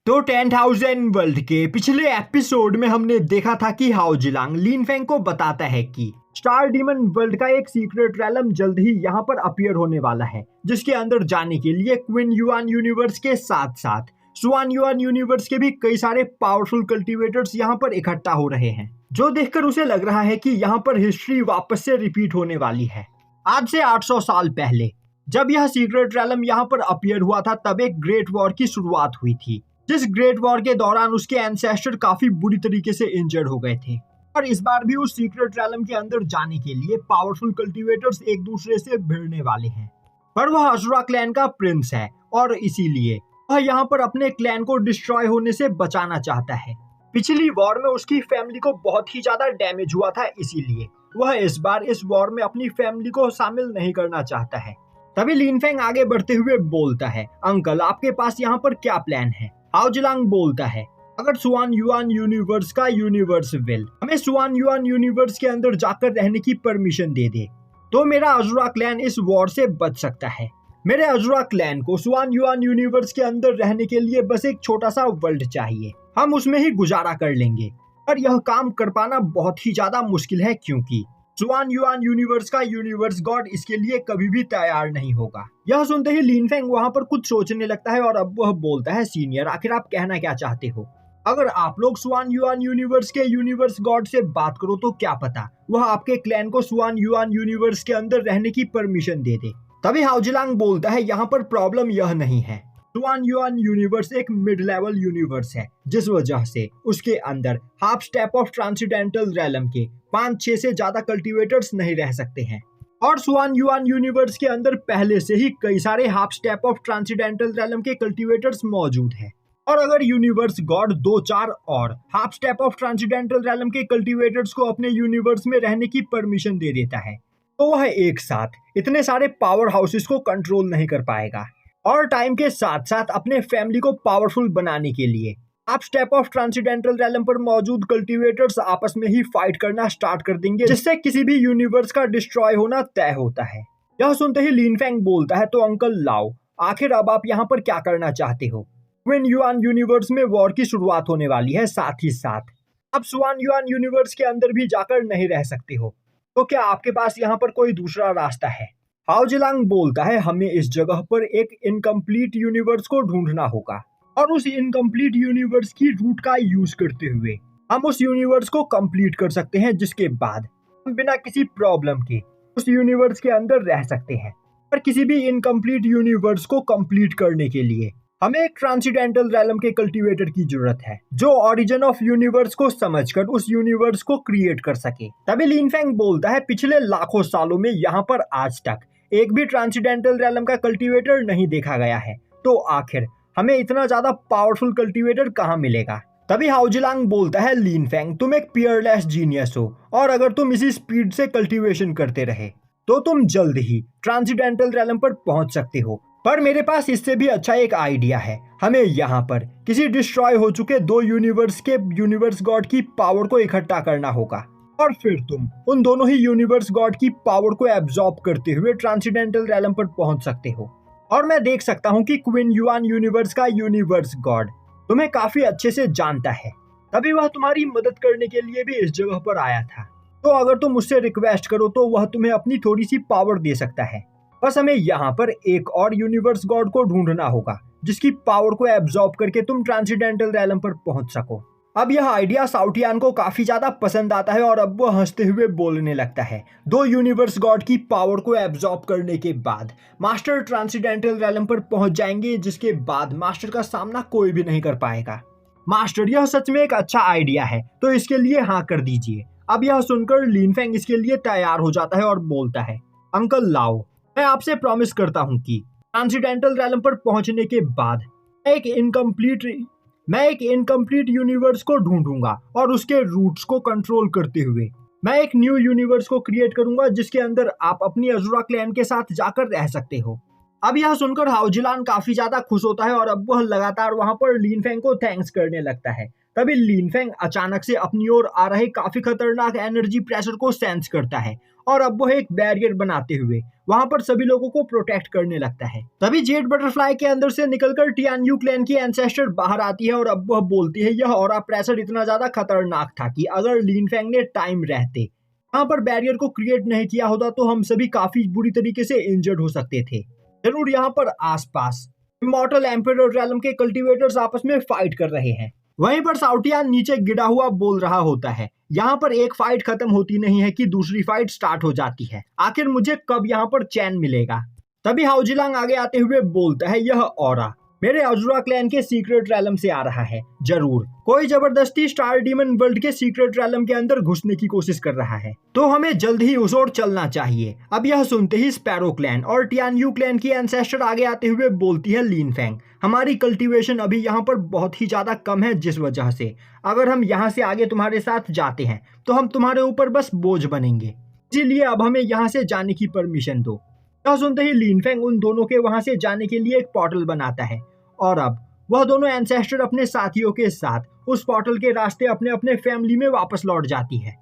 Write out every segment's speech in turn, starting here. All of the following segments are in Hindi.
तो 10,000 वर्ल्ड के पिछले एपिसोड में हमने देखा था कि हाओ जिलांग लिन फेंग को बताता है कि स्टार डीमन वर्ल्ड का एक सीक्रेट रैलम जल्द ही यहाँ पर अपीयर होने वाला है, जिसके अंदर जाने के लिए क्वीन युआन यूनिवर्स के साथ साथ सुआन युआन यूनिवर्स के भी कई सारे पावरफुल कल्टीवेटर्स यहाँ पर इकट्ठा हो रहे हैं, जो देखकर उसे लग रहा है कि यहाँ पर हिस्ट्री वापस से रिपीट होने वाली है। आज से 800 साल पहले जब यह सीक्रेट रैलम यहाँ पर अपीयर हुआ था, तब एक ग्रेट वॉर की शुरुआत हुई थी, जिस ग्रेट वॉर के दौरान उसके एंसेस्टर काफी बुरी तरीके से इंजर्ड हो गए थे। और इस बार भी उस सीक्रेट रैलम के अंदर जाने के लिए पावरफुल कल्टीवेटर्स एक दूसरे से भिड़ने वाले हैं, पर वह असुरा क्लैन का प्रिंस है और इसीलिए वह यहाँ पर अपने क्लैन को डिस्ट्रॉय होने से बचाना चाहता है। पिछली वॉर में उसकी फैमिली को बहुत ही ज्यादा डैमेज हुआ था, इसीलिए वह इस बार इस वॉर में अपनी फैमिली को शामिल नहीं करना चाहता है। तभी लिन फेंग आगे बढ़ते हुए बोलता है, अंकल आपके पास यहाँ पर क्या प्लान है? हाओ जिलांग बोलता है, अगर सुआन युआन यूनिवर्स का यूनिवर्स विल हमें सुआन युआन यूनिवर्स के अंदर जाकर रहने की परमिशन दे दे, तो मेरा अजुरा क्लैन इस वॉर से बच सकता है। मेरे अजुरा क्लैन को सुआन युआन यूनिवर्स के अंदर रहने के लिए बस एक छोटा सा वर्ल्ड चाहिए, हम उसमें ही गुजारा कर लेंगे। पर यह काम कर पाना बहुत ही ज्यादा मुश्किल है, क्योंकि सुआन युआन यूनिवर्स का यूनिवर्स गॉड इसके लिए कभी भी तैयार नहीं होगा। यह सुनते ही लिन फेंग वहां पर कुछ सोचने लगता है और अब वह बोलता है, सीनियर आखिर आप कहना क्या चाहते हो? अगर आप लोग सुआन युआन यूनिवर्स के यूनिवर्स गॉड से बात करो तो क्या पता वह आपके क्लैन को सुआन युआन यूनिवर्स के अंदर रहने की परमिशन दे दे। तभी हाओ जिलांग बोलता है, यहाँ पर प्रॉब्लम यह नहीं है, सुआन युआन यूनिवर्स एक मिड लेवल यूनिवर्स है, जिस वजह से उसके अंदर half step of transcendental realm के 5-6 से ज्यादा कल्टीवेटर्स नहीं रह सकते हैं। और सुआन युआन यूनिवर्स के अंदर पहले से ही कई सारे half step of transcendental realm के कल्टीवेटर्स मौजूद हैं। और अगर यूनिवर्स गॉड 2-4 और half step of transcendental realm के कल्टीवेटर्स को अपने यूनिवर्स में रहने की परमिशन दे देता है, तो वह एक साथ इतने सारे पावर हाउसेस को कंट्रोल नहीं कर पाएगा। और टाइम के साथ साथ अपने फैमिली को पावरफुल बनाने के लिए आप स्टेप ऑफ ट्रांसीडेंटल रैलम पर मौजूद कल्टीवेटर्स आपस में ही फाइट करना स्टार्ट कर देंगे, जिससे किसी भी यूनिवर्स का डिस्ट्रॉय होना तय होता है। यह सुनते ही लिन फेंग बोलता है, तो अंकल लाओ आखिर अब आप यहाँ पर क्या करना चाहते हो? क्वीन युआन यूनिवर्स में वॉर की शुरुआत होने वाली है, साथ ही साथ आप सुआन युआन यूनिवर्स के अंदर भी जाकर नहीं रह सकते हो, तो क्या आपके पास यहाँ पर कोई दूसरा रास्ता है? हाओ जिलांग बोलता है, हमें इस जगह पर एक इनकम्प्लीट यूनिवर्स को ढूंढना होगा और उस इनकम्प्लीट यूनिवर्स की रूट का यूज करते हुए हम उस यूनिवर्स को कंप्लीट कर सकते हैं, जिसके बाद हम बिना किसी प्रॉब्लम के उस यूनिवर्स के अंदर रह सकते हैं। पर किसी भी इनकम्प्लीट यूनिवर्स को कंप्लीट करने के लिए हमें एक ट्रांसीडेंटल रैलम के कल्टीवेटर की जरूरत है, जो ओरिजिन ऑफ यूनिवर्स को समझकर उस यूनिवर्स को क्रिएट कर सके। तभी लिन फेंग बोलता है, पिछले लाखों सालों में यहाँ पर आज तक एक भी ट्रांसीडेंटल रैलम का कल्टीवेटर नहीं देखा गया है, तो आखिर हमें इतना ज्यादा पावरफुल कल्टीवेटर कहाँ मिलेगा? तभी हाओ जिलांग बोलता है, लिन फेंग तुम एक पियरलेस जीनियस हो, और अगर तुम इसी स्पीड से कल्टीवेशन करते रहे तो तुम जल्द ही ट्रांसीडेंटल रैलम पर पहुंच सकते हो। पर मेरे पास इससे भी अच्छा एक आइडिया है, हमें यहाँ पर किसी डिस्ट्रॉय हो चुके 2 यूनिवर्स के यूनिवर्स गॉड की पावर को इकट्ठा करना होगा, और फिर तुम उन दोनों ही यूनिवर्स गॉड की पावर को एब्जॉर्ब करते हुए ट्रांसीडेंटल रैलम पर पहुंच सकते हो। और मैं देख सकता हूँ कि क्वीन युआन यूनिवर्स का यूनिवर्स गॉड तुम्हें काफी अच्छे से जानता है, तभी वह तुम्हारी मदद करने के लिए भी इस जगह पर आया था। तो अगर तुम उससे रिक्वेस्ट करो तो वह तुम्हें अपनी थोड़ी सी पावर दे सकता है। बस हमें यहाँ पर एक और यूनिवर्स गॉड को ढूंढना होगा, जिसकी पावर को एब्जॉर्ब करके तुम ट्रांसीडेंटल रैलम पर पहुंच सको। अब यह आइडिया साउटियान को काफी ज्यादा पसंद आता है और अब वह हंसते हुए बोलने लगता है, 2 यूनिवर्स गॉड की पावर को एब्जॉर्ब करने के बाद मास्टर ट्रांसीडेंटल रैलम पर पहुंच जाएंगे, जिसके बाद मास्टर का सामना कोई भी नहीं कर पाएगा। मास्टर यह सच में एक अच्छा आइडिया है, तो इसके लिए हाँ कर दीजिए। अब यह सुनकर लिन फेंग इसके लिए तैयार हो जाता है और बोलता है, अंकल लाओ मैं आपसे प्रॉमिस करता हूँ कि ट्रांसीडेंटल रैलम पर पहुंचने के बाद मैं एक इनकम्प्लीट यूनिवर्स को ढूंढूंगा और उसके रूट्स को कंट्रोल करते हुए मैं एक न्यू यूनिवर्स को क्रिएट करूंगा, जिसके अंदर आप अपनी अजुरा क्लैन के साथ जाकर रह सकते हो। अब यह सुनकर हाउजिलान काफी ज्यादा खुश होता है और अब वह लगातार वहां पर लिनफेंग को थैंक्स करने लगता है। तभी लिनफेंग अचानक से अपनी ओर आ रहे काफी खतरनाक एनर्जी प्रेशर को सेंस करता है और अब वह एक बैरियर बनाते हुए वहां पर सभी लोगों को प्रोटेक्ट करने लगता है। तभी जेड बटरफ्लाई के अंदर से निकलकर टियान्यू क्लैन की एंसेस्टर बाहर आती है और अब वह बोलती है यह ऑरा प्रेशर इतना ज्यादा खतरनाक था कि अगर लिनफेंग ने टाइम रहते यहाँ पर बैरियर को क्रिएट नहीं किया होता तो हम सभी काफी बुरी तरीके से इंजर्ड हो सकते थे। जरूर यहाँ पर आसपास इमॉर्टल एम्परर रेलम के कल्टीवेटर्स आपस में फाइट कर रहे हैं। वहीं पर साउटियान नीचे गिरा हुआ बोल रहा होता है यहाँ पर एक फाइट खत्म होती नहीं है कि दूसरी फाइट स्टार्ट हो जाती है, आखिर मुझे कब यहाँ पर चैन मिलेगा। तभी हाउजिलांग आगे आते हुए बोलता है यह ऑरा मेरे अजुरा क्लैन के सीक्रेट रैलम से आ रहा है। जरूर कोई जबरदस्ती स्टार डीमन वर्ल्ड के सीक्रेट रैलम के अंदर घुसने की कोशिश कर रहा है, तो हमें जल्द ही उस ओर चलना चाहिए। अब यह सुनते ही स्पैरो क्लैन और टियान्यू क्लैन की एंसेस्टर आगे आते हुए बोलती है लिनफेंग हमारी कल्टीवेशन अभी यहाँ पर बहुत ही ज्यादा कम है, जिस वजह से अगर हम यहाँ से आगे तुम्हारे साथ जाते हैं तो हम तुम्हारे ऊपर बस बोझ बनेंगे, इसीलिए अब हमें यहाँ से जाने की परमिशन दो। यह सुनते ही लिनफेंग उन दोनों के वहां से जाने के लिए एक पोर्टल बनाता है और अब वह दोनों एंसेस्टर अपने साथियों के साथ उस पोर्टल के रास्ते अपने अपने फैमिली में वापस लौट जाती है।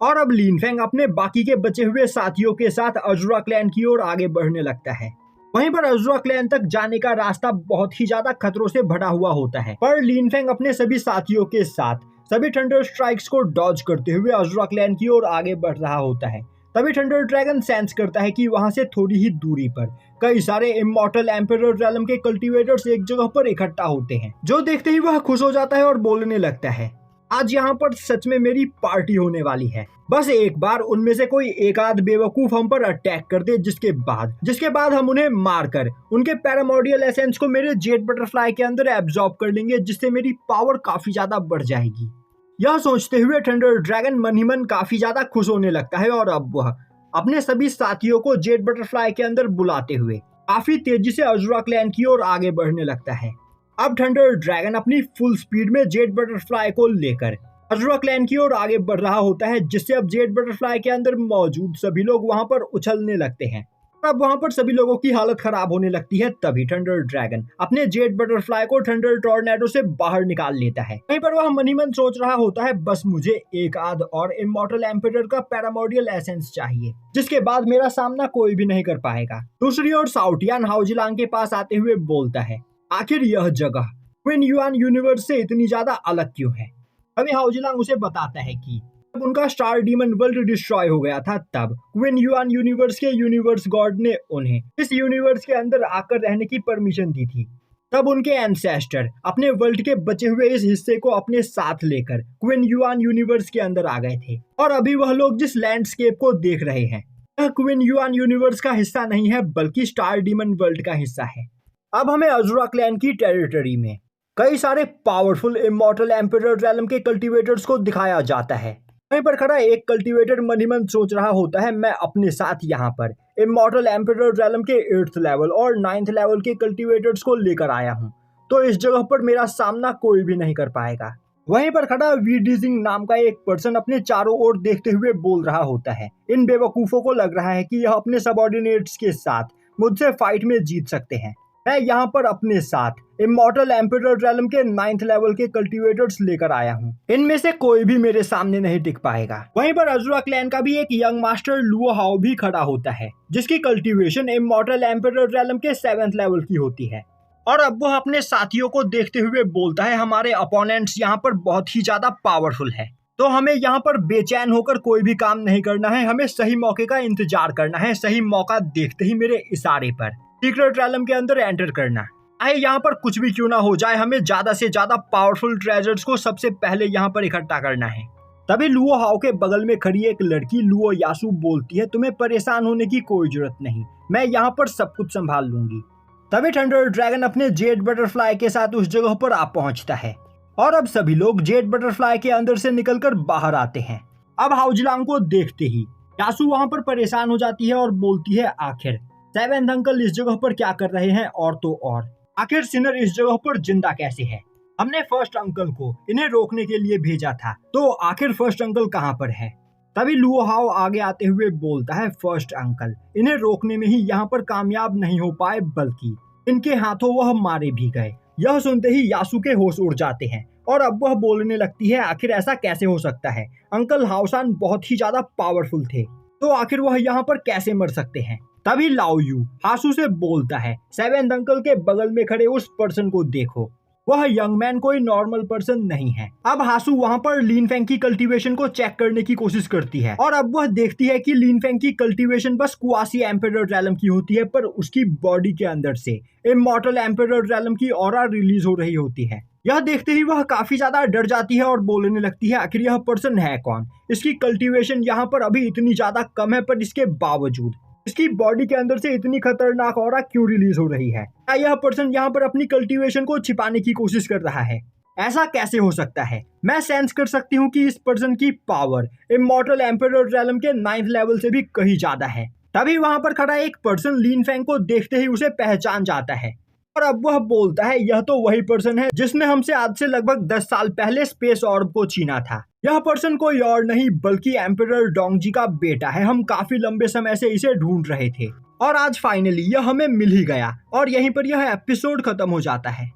और अब लिनफेंग अपने बाकी के बचे हुए साथियों के साथ अजुरा क्लैन की ओर आगे बढ़ने लगता है। वहीं पर अजुरा क्लैन तक जाने का रास्ता बहुत ही ज्यादा खतरों से भरा हुआ होता है, पर लिनफेंग अपने सभी साथियों के साथ सभी थंडर स्ट्राइक्स को डॉज करते हुए अजुरा क्लैन की ओर आगे बढ़ रहा होता है। तभी थंडर ड्रैगन सेंस करता है कि वहां से थोड़ी ही दूरी पर कई सारे इमॉर्टल एम्परर रेलम के कल्टीवेटर्स एक जगह पर इकट्ठा होते हैं, जो देखते ही वह खुश हो जाता है और बोलने लगता है आज यहाँ पर सच में मेरी पार्टी होने वाली है। बस एक बार उनमें से कोई एक आध बेवकूफ हम पर अटैक कर दे, जिसके बाद हम उन्हें मारकर उनके पैरामोडियल एसेंस को मेरे जेट बटरफ्लाई के अंदर एब्जॉर्ब कर लेंगे, जिससे मेरी पावर काफी ज्यादा बढ़ जाएगी। यह सोचते हुए थंडर ड्रैगन मन ही मन काफी ज्यादा खुश होने लगता है और अब वह अपने सभी साथियों को जेट बटरफ्लाई के अंदर बुलाते हुए काफी तेजी से अजुरा क्लैन की ओर आगे बढ़ने लगता है। अब थंडर ड्रैगन अपनी फुल स्पीड में जेट बटरफ्लाई को लेकर अजुरा क्लैन की ओर आगे बढ़ रहा होता है, जिससे अब जेट बटरफ्लाई के अंदर मौजूद सभी लोग वहां पर उछलने लगते हैं। अब वहां पर सभी लोगों की हालत खराब होने लगती है। तभी थंडर ड्रैगन अपने जेट बटरफ्लाई को थंडर टॉर्नेडो से बाहर निकाल लेता है। वहीं पर वह मन ही मन सोच रहा होता है बस मुझे एक आध और इमॉर्टल एम्परर का पैरामोडियल एसेंस चाहिए, जिसके बाद मेरा सामना कोई भी नहीं कर पाएगा। दूसरी ओर साउटियान हाउजिलांग के पास आते हुए बोलता है आखिर यह जगह क्वीन युआन यूनिवर्स से इतनी ज्यादा अलग क्यों है। अभी हाउजिलांग उसे बताता है कि जब उनका स्टार डीमन वर्ल्ड डिस्ट्रॉय हो गया था तब क्वीन युआन यूनिवर्स के यूनिवर्स गॉड ने उन्हें इस यूनिवर्स के अंदर आकर रहने की परमिशन दी थी। तब उनके एंसेस्टर अपने वर्ल्ड के बचे हुए इस हिस्से को अपने साथ लेकर क्वीन युआन यूनिवर्स के अंदर आ गए थे और अभी वह लोग जिस लैंडस्केप को देख रहे हैं यह क्वीन युआन यूनिवर्स का हिस्सा नहीं है बल्कि स्टार डीमन वर्ल्ड का हिस्सा है। अब हमें अजुरा क्लैन की टेरिटरी में कई सारे पावरफुल इमॉर्टल एम्परर रेलम के कल्टीवेटर्स को दिखाया जाता है। वहीं पर खड़ा एक कल्टीवेटर मन ही मन सोच रहा होता है मैं अपने साथ यहाँ पर इमॉर्टल एम्परर रेलम के 8th लेवल और 9th लेवल के कल्टीवेटर्स को लेकर आया हूँ, तो इस जगह पर मेरा सामना कोई भी नहीं कर पाएगा। वहीं पर खड़ा वीडिजिंग नाम का एक पर्सन अपने चारों ओर देखते हुए बोल रहा होता है इन बेवकूफों को लग रहा है कि यह अपने सबऑर्डिनेट्स के साथ मुझसे फाइट में जीत सकते हैं। मैं यहाँ पर अपने साथ इमॉर्टल एम्परर रेलम के 9th लेवल के कल्टीवेटर्स लेकर आया हूँ, इनमें से कोई भी मेरे सामने नहीं टिक पाएगा। वहीं पर अजुरा क्लैन का भी एक यंग मास्टर लुओ हाओ भी खड़ा होता है, जिसकी कल्टीवेशन इमॉर्टल एम्परर रेलम के 7th लेवल की होती है। और अब वह अपने साथियों को देखते हुए बोलता है हमारे अपोनेंट्स यहाँ पर बहुत ही ज्यादा पावरफुल है, तो हमें यहाँ पर बेचैन होकर कोई भी काम नहीं करना है, हमें सही मौके का इंतजार करना है, सही मौका देखते ही मेरे इशारे पर सीक्रेट रैलम के अंदर एंटर करना है। यहाँ पर कुछ भी क्यों ना हो जाए, हमें ज्यादा से ज्यादा पावरफुल ट्रेजर्स को सबसे पहले यहाँ पर इकट्ठा करना है। तभी लुओ हाओ के बगल में खड़ी एक लड़की लुओ यासु बोलती है तुम्हें परेशान होने की कोई जरूरत नहीं, मैं यहाँ पर सब कुछ संभाल लूंगी। तभी थंडर ड्रैगन अपने जेट बटरफ्लाई के साथ उस जगह पर आ पहुंचता है और अब सभी लोग जेट बटरफ्लाई के अंदर से निकलकर बाहर आते हैं। अब हाउजिलांग को देखते ही यासु वहां पर परेशान हो जाती है और बोलती है आखिर 7th अंकल इस जगह पर क्या कर रहे हैं, और तो और आखिर सिनर इस जगह पर जिंदा कैसे है। हमने फर्स्ट अंकल को इन्हें रोकने के लिए भेजा था, तो आखिर फर्स्ट अंकल कहाँ पर है। तभी लुओ हाओ आगे आते हुए बोलता है, फर्स्ट अंकल, इन्हें रोकने में ही यहाँ पर कामयाब नहीं हो पाए, बल्कि इनके हाथों वह मारे भी गए। यह सुनते ही यासु के होश उड़ जाते हैं और अब वह बोलने लगती है, आखिर ऐसा कैसे हो सकता है? अंकल हाओसान बहुत ही ज्यादा पावरफुल थे, तो आखिर वह यहाँ पर कैसे मर सकते हैं? तभी लाओ यू हासू से बोलता है, सेवेंथ अंकल के बगल में खड़े उस पर्सन को देखो, वह यंग मैन कोई नॉर्मल पर्सन नहीं है। अब हासू वहां पर लिन फेंग की कल्टीवेशन को चेक करने की कोशिश करती है और अब वह देखती है कि लिन फेंग की कल्टीवेशन बस क्वासी एम्पेरर रैलम की होती है, पर उसकी बॉडी के अंदर से इमॉर्टल एम्पेरर रैलम की ऑरा रिलीज हो रही होती है। यह देखते ही वह काफी ज्यादा डर जाती है और बोलने लगती है, आखिर यह पर्सन है कौन? इसकी कल्टीवेशन यहाँ पर अभी इतनी ज्यादा कम है, पर इसके बावजूद इसकी बॉडी के अंदर से इतनी खतरनाक ऑरा क्यों रिलीज हो रही है? क्या यह पर्सन यहाँ पर अपनी कल्टीवेशन को छिपाने की कोशिश कर रहा है? ऐसा कैसे हो सकता है? मैं सेंस कर सकती हूँ कि इस पर्सन की पावर इमॉर्टल एम्पेरर रैलम के 9th लेवल से भी कहीं ज्यादा है। तभी वहां पर खड़ा एक पर्सन लिन फेंग को देखते ही उसे पहचान जाता है और अब वह बोलता है, यह तो वही पर्सन है जिसने हमसे आज से लगभग 10 साल पहले स्पेस ऑर्ब को छीना था। यह पर्सन कोई और नहीं बल्कि एम्परर डोंगजी का बेटा है। हम काफी लंबे समय से इसे ढूंढ रहे थे और आज फाइनली यह हमें मिल ही गया। और यहीं पर यह एपिसोड खत्म हो जाता है।